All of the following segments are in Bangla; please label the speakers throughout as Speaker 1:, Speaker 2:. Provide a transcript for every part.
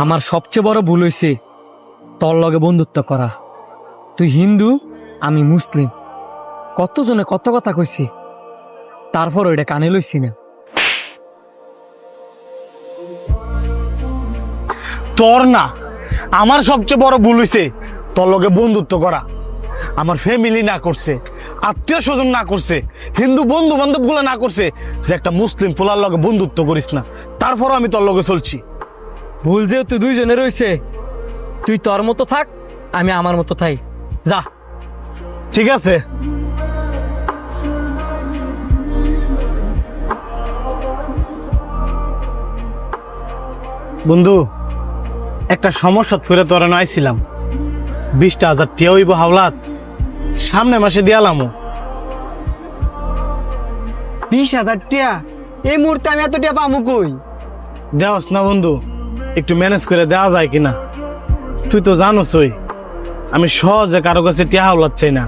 Speaker 1: আমার সবচেয়ে বড় ভুল হয়েছে তোর লগে বন্ধুত্ব করা। তুই হিন্দু, আমি মুসলিম, কতজনে কত কথা কইছি, তারপর ওইটা কানে লইছি না।
Speaker 2: তোর না, আমার সবচেয়ে বড় ভুল হইছে তোর লগে বন্ধুত্ব করা। আমার ফ্যামিলি না করছে, আত্মীয় স্বজন না করছে, হিন্দু বন্ধু বান্ধব গুলো না করছে যে একটা মুসলিম পোলার লগে বন্ধুত্ব করিস না। তারপরও আমি তোর লগে চলছি।
Speaker 1: ভুল যেহেতু দুইজনে রয়েছে, তুই তোর মতো থাক, আমি আমার মতো থাই। যা।
Speaker 2: ঠিক আছে। বন্ধু, একটা সমস্যা ফিরে তোরা নাইছিলাম। 20,000 টিয়া হইব হাওলাত, সামনে মাসে দিয়ালামো।
Speaker 3: 20,000 টিয়া? এই মুহূর্তে আমি এত টিয়া পামু কই?
Speaker 2: দেওয়াস না বন্ধু, একটু ম্যানেজ করে দেওয়া যায় কিনা? তুই তো জানোসই আমি সহজে কারো কাছে টিয়া হাওলাত চাই না।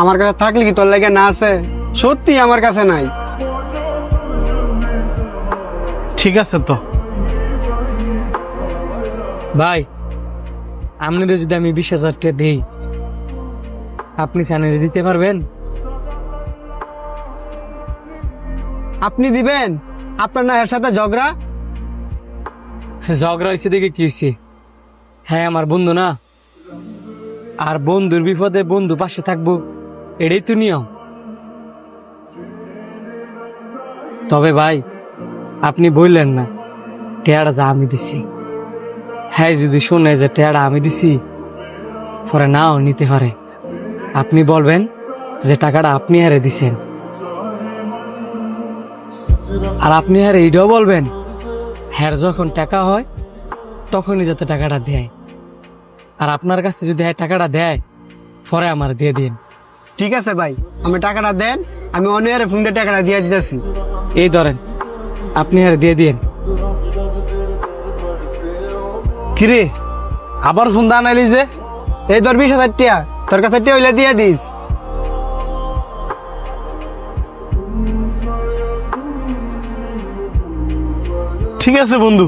Speaker 3: আমার কাছে থাকলে কি তোর লাগে না আছে? সত্যি আমার কাছে নাই।
Speaker 2: ঠিক আছে তো।
Speaker 1: ভাই, আপনাদের যদি আমি 20,000 টাকা দিই, আপনি চ্যানেলে দিতে পারবেন?
Speaker 3: আপনি দিবেন? আপনার না এর সাথে ঝগড়া?
Speaker 1: ঝগড়া হয়েছে দেখে কি হয়েছে? হ্যাঁ, আমার বন্ধু না, আর বন্ধুর বিপদে বন্ধু পাশে থাকবো, এটাই তো নিয়ম। তবে ভাই, আপনি বললেন না টেয়ারা যা আমি দিছি, হ্যাঁ যদি শুনে যে টেয়ারা আমি দিছি, পরে নাও নিতে পারে। আপনি বলবেন যে টাকাটা আপনি হারে দিছেন, আর আপনি হারে এইটাও বলবেন হ্যার যখন টাকা হয় তখনই যাতে টাকাটা দেয়। আর আপনার কাছে যদি হ্যাঁ টাকাটা দেয়, পরে আমার দিয়ে দিন।
Speaker 3: ঠিক আছে ভাই, আমি টাকাটা দেন, আমি অনিয়ারে ফোন দিয়ে টাকাটা দিয়ে দিতেছি।
Speaker 1: এই ধরেন, আপনি আর দিয়ে দিন।
Speaker 2: কিরে, আবার ফোন দা নাইলি যে?
Speaker 3: এই ধর 20,000 টিয়া, তোর কাছে টিয়া হইলে দিয়ে দিস।
Speaker 2: ঠিক আছে বন্ধু,